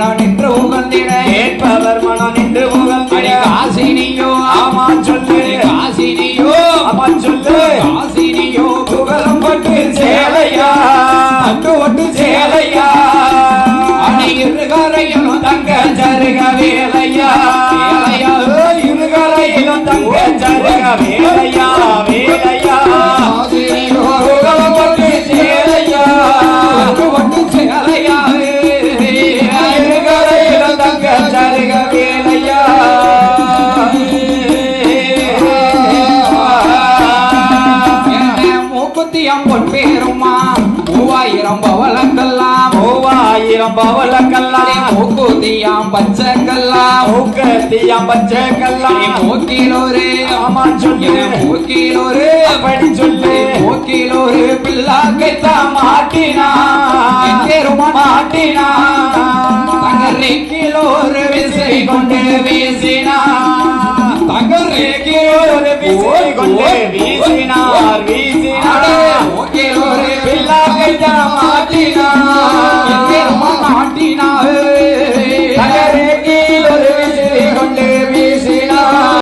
மனம் நின்று உகந்திட கேட்பவர் மனம் நின்று உகந்திட காசினியோ ஆமா சொல்லு காசினியோ ஆமா சொல்லு காசினியோ புகழும் பட்டு சேலையா அட்டு ஒட்டு சேலையா இருகரையிலும் தங்க ஜருக வேலையா வேலையா இருகரையிலும் தங்க ஜருக வேலையா வேலையா புகழும் பட்டு சேலையா அட்டு ஒட்டு சேலையா இருகரையிலும் தங்க ஜருக வேலையா மூக்குத்தியம் பொன்பேருமா 3000 பவளக்கல்லாம் 3000 பவளக்கல்லாம் மூக்குத்தியம் பச்சைக்கல்லாம் மூக்கத்தியம் பச்சைக்கல்லாம் மூக்கிலோரு ஆமா சொல்லு மூக்கிலோரு அப்படி சொல்லு மூக்கிலோரு பிள்ளாக்கைத்தான் மாட்டினா மாட்டினா தங்கரைக்கிலோரு விசை கொண்டு வீசினா தங்கரைக்கிலோரு விசை கொண்டு வீசினா